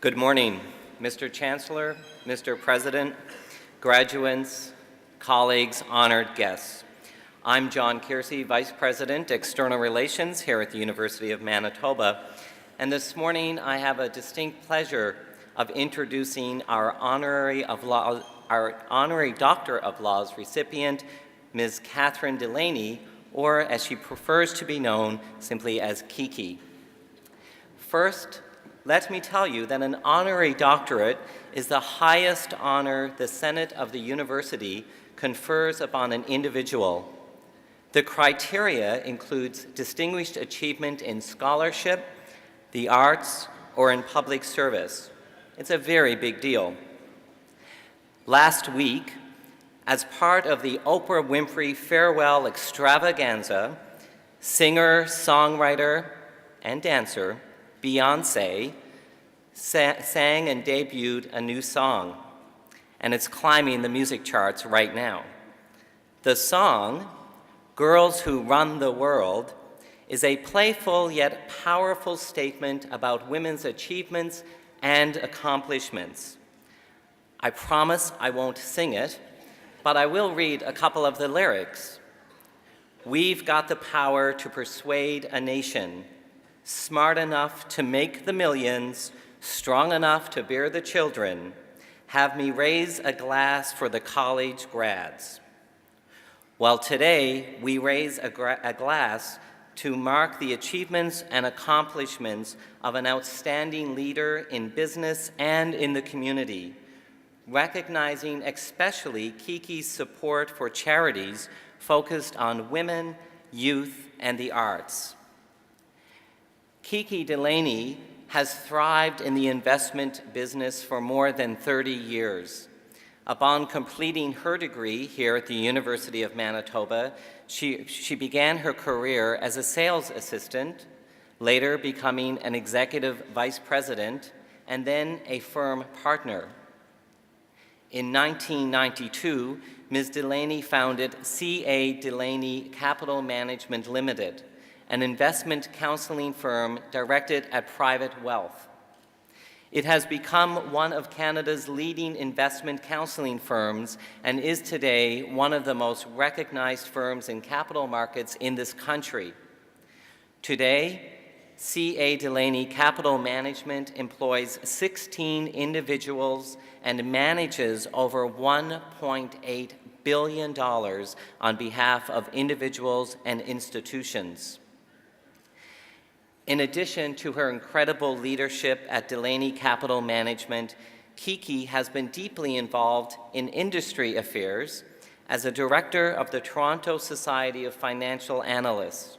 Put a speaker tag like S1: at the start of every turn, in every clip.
S1: Good morning, Mr. Chancellor, Mr. President, graduates, colleagues, honored guests. I'm John Kiersey, Vice President, External Relations here at the University of Manitoba, and this morning I have a distinct pleasure of introducing our Honorary Doctor of Laws recipient, Ms. Catherine Delaney, or as she prefers to be known, simply as Kiki. First, let me tell you that an honorary doctorate is the highest honor the Senate of the University confers upon an individual. The criteria includes distinguished achievement in scholarship, the arts, or in public service. It's a very big deal. Last week, as part of the Oprah Winfrey Farewell Extravaganza, singer, songwriter, and dancer Beyoncé sang and debuted a new song, and it's climbing the music charts right now. The song, Girls Who Run the World, is a playful yet powerful statement about women's achievements and accomplishments. I promise I won't sing it, but I will read a couple of the lyrics. We've got the power to persuade a nation, smart enough to make the millions, strong enough to bear the children. Have me raise a glass for the college grads. Well, today we raise a glass to mark the achievements and accomplishments of an outstanding leader in business and in the community, recognizing especially Kiki's support for charities focused on women, youth, and the arts. Kiki Delaney has thrived in the investment business for more than 30 years. Upon completing her degree here at the University of Manitoba, she began her career as a sales assistant, later becoming an executive vice president, and then a firm partner. In 1992, Ms. Delaney founded C.A. Delaney Capital Management Ltd, an investment counseling firm directed at private wealth. It has become one of Canada's leading investment counseling firms and is today one of the most recognized firms in capital markets in this country. Today, C.A. Delaney Capital Management employs 16 individuals and manages over $1.8 billion on behalf of individuals and institutions. In addition to her incredible leadership at Delaney Capital Management, Kiki has been deeply involved in industry affairs as a director of the Toronto Society of Financial Analysts.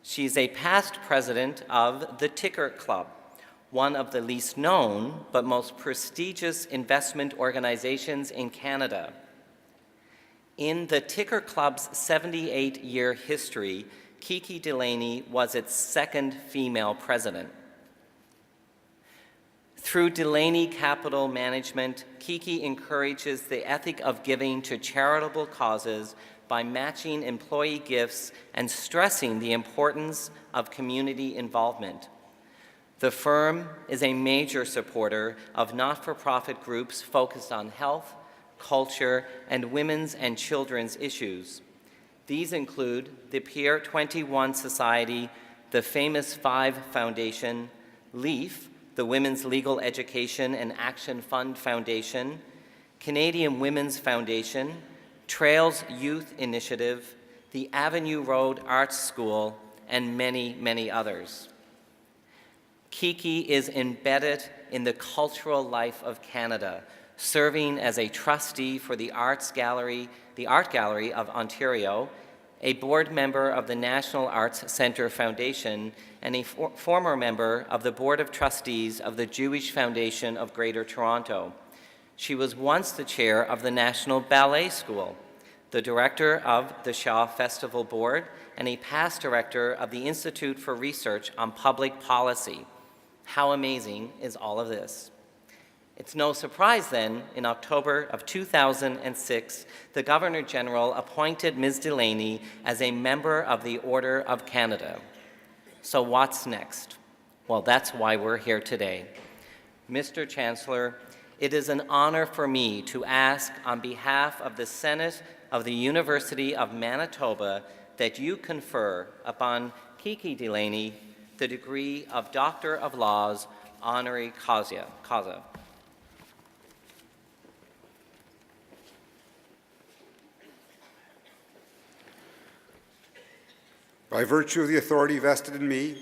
S1: She's a past president of the Ticker Club, one of the least known but most prestigious investment organizations in Canada. In the Ticker Club's 78-year history, Kiki Delaney was its second female president. Through Delaney Capital Management, Kiki encourages the ethic of giving to charitable causes by matching employee gifts and stressing the importance of community involvement. The firm is a major supporter of not-for-profit groups focused on health, culture, and women's and children's issues. These include the Pier 21 Society, the Famous Five Foundation, LEAF, the Women's Legal Education and Action Fund Foundation, Canadian Women's Foundation, Trails Youth Initiative, the Avenue Road Arts School, and many, many others. Kiki is embedded in the cultural life of Canada, serving as a trustee for the Art Gallery of Ontario, a board member of the National Arts Centre Foundation, and a former member of the Board of Trustees of the Jewish Foundation of Greater Toronto. She was once the chair of the National Ballet School, the director of the Shaw Festival Board, and a past director of the Institute for Research on Public Policy. How amazing is all of this? It's no surprise then, in October of 2006, the Governor-General appointed Ms. Delaney as a member of the Order of Canada. So what's next? Well, that's why we're here today. Mr. Chancellor, it is an honor for me to ask on behalf of the Senate of the University of Manitoba that you confer upon Kiki Delaney the degree of Doctor of Laws, Honorary Causa.
S2: By virtue of the authority vested in me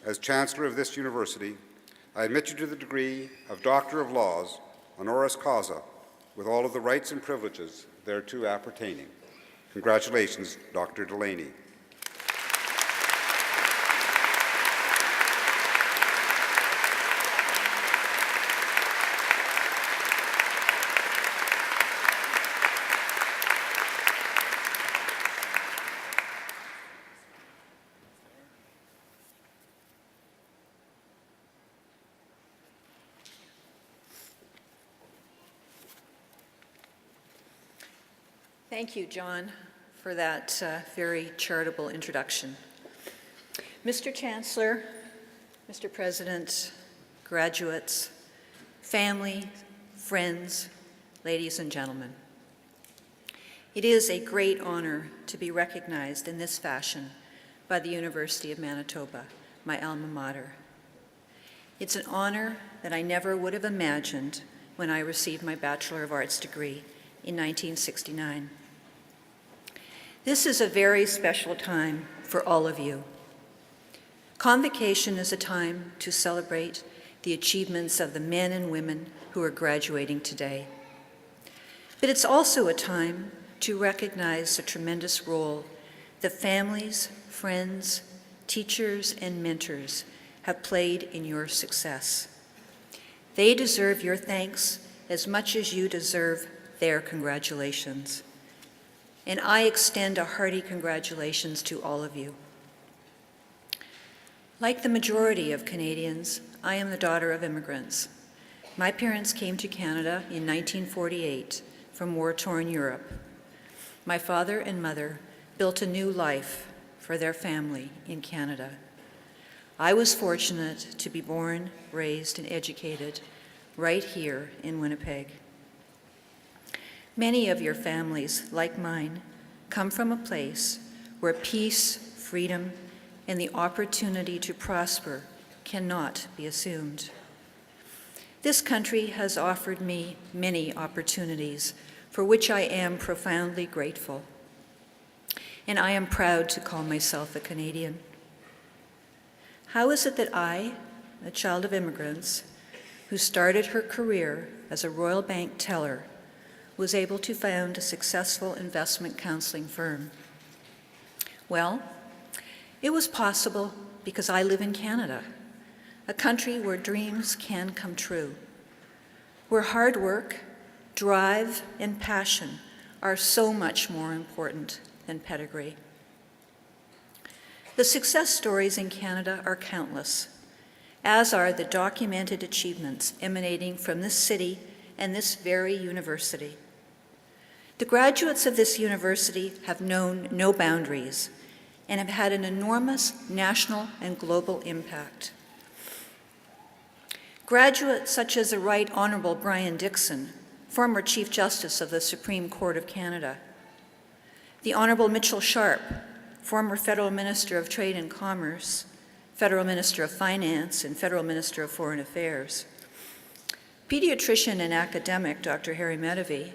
S2: as Chancellor of this university, I admit you to the degree of Doctor of Laws, honoris causa, with all of the rights and privileges thereto appertaining. Congratulations, Dr. Delaney.
S3: Thank you, John, for that very charitable introduction. Mr. Chancellor, Mr. President, graduates, family, friends, ladies and gentlemen, it is a great honor to be recognized in this fashion by the University of Manitoba, my alma mater. It's an honor that I never would have imagined when I received my Bachelor of Arts degree in 1969. This is a very special time for all of you. Convocation is a time to celebrate the achievements of the men and women who are graduating today. But it's also a time to recognize the tremendous role that families, friends, teachers, and mentors have played in your success. They deserve your thanks as much as you deserve their congratulations. And I extend a hearty congratulations to all of you. Like the majority of Canadians, I am the daughter of immigrants. My parents came to Canada in 1948 from war-torn Europe. My father and mother built a new life for their family in Canada. I was fortunate to be born, raised, and educated right here in Winnipeg. Many of your families, like mine, come from a place where peace, freedom, and the opportunity to prosper cannot be assumed. This country has offered me many opportunities for which I am profoundly grateful, and I am proud to call myself a Canadian. How is it that I, a child of immigrants, who started her career as a Royal Bank teller, was able to found a successful investment counseling firm? Well, it was possible because I live in Canada, a country where dreams can come true, where hard work, drive, and passion are so much more important than pedigree. The success stories in Canada are countless, as are the documented achievements emanating from this city and this very university. The graduates of this university have known no boundaries and have had an enormous national and global impact. Graduates such as the Right Honourable Brian Dickson, former Chief Justice of the Supreme Court of Canada, the Honourable Mitchell Sharp, former Federal Minister of Trade and Commerce, Federal Minister of Finance, and Federal Minister of Foreign Affairs, pediatrician and academic Dr. Harry Medavy,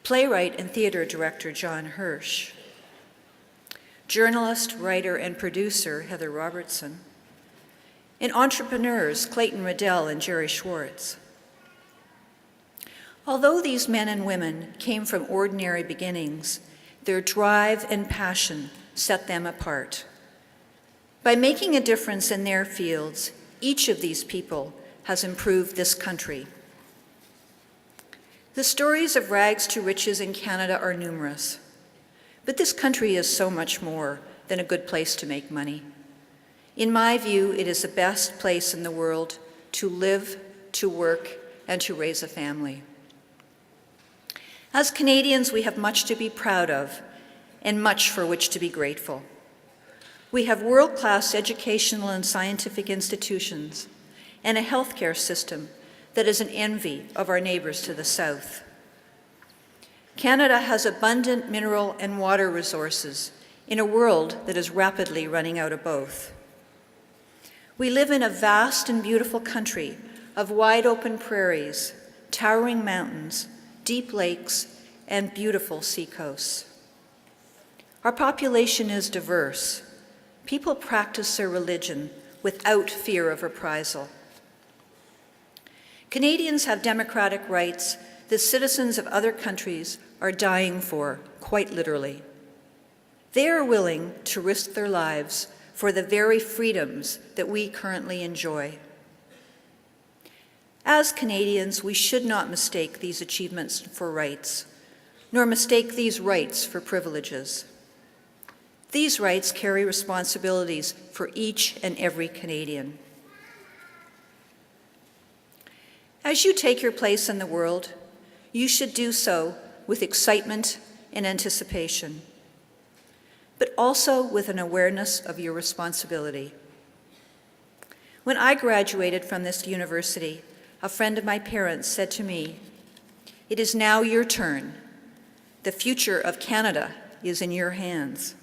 S3: playwright and theater director John Hirsch, journalist, writer, and producer Heather Robertson, and entrepreneurs Clayton Riddell and Jerry Schwartz. Although these men and women came from ordinary beginnings, their drive and passion set them apart. By making a difference in their fields, each of these people has improved this country. The stories of rags to riches in Canada are numerous, but this country is so much more than a good place to make money. In my view, it is the best place in the world to live, to work, and to raise a family. As Canadians, we have much to be proud of and much for which to be grateful. We have world-class educational and scientific institutions, and a healthcare system that is an envy of our neighbors to the south. Canada has abundant mineral and water resources in a world that is rapidly running out of both. We live in a vast and beautiful country of wide-open prairies, towering mountains, deep lakes, and beautiful seacoasts. Our population is diverse. People practice their religion without fear of reprisal. Canadians have democratic rights that citizens of other countries are dying for, quite literally. They are willing to risk their lives for the very freedoms that we currently enjoy. As Canadians, we should not mistake these achievements for rights, nor mistake these rights for privileges. These rights carry responsibilities for each and every Canadian. As you take your place in the world, you should do so with excitement and anticipation, but also with an awareness of your responsibility. When I graduated from this university, a friend of my parents said to me, "It is now your turn. The future of Canada is in your hands."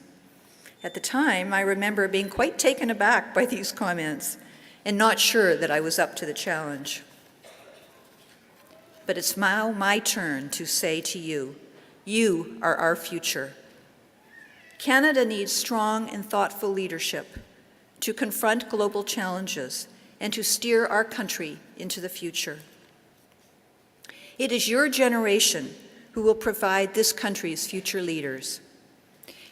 S3: At the time, I remember being quite taken aback by these comments and not sure that I was up to the challenge. But it's now my turn to say to you, you are our future. Canada needs strong and thoughtful leadership to confront global challenges and to steer our country into the future. It is your generation who will provide this country's future leaders.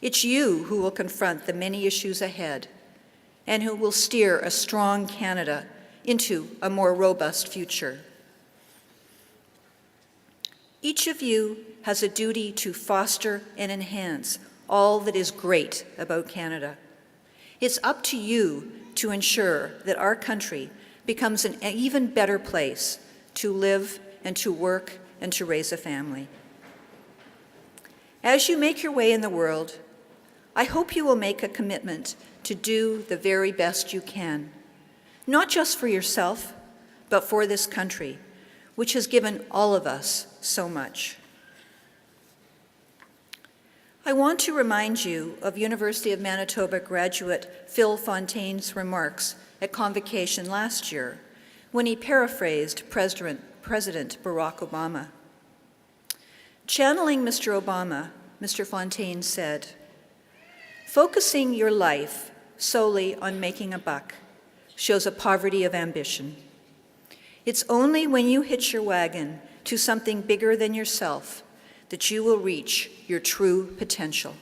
S3: It's you who will confront the many issues ahead and who will steer a strong Canada into a more robust future. Each of you has a duty to foster and enhance all that is great about Canada. It's up to you to ensure that our country becomes an even better place to live and to work and to raise a family. As you make your way in the world, I hope you will make a commitment to do the very best you can, not just for yourself, but for this country, which has given all of us so much. I want to remind you of University of Manitoba graduate Phil Fontaine's remarks at Convocation last year when he paraphrased President Barack Obama. Channeling Mr. Obama, Mr. Fontaine said, "Focusing your life solely on making a buck shows a poverty of ambition. It's only when you hitch your wagon to something bigger than yourself that you will reach your true potential."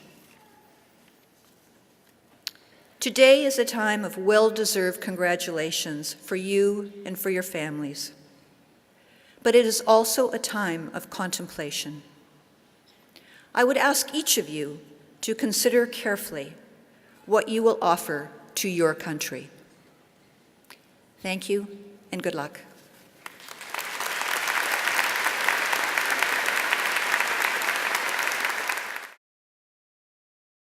S3: Today is a time of well-deserved congratulations for you and for your families. But it is also a time of contemplation. I would ask each of you to consider carefully what you will offer to your country. Thank you and good luck.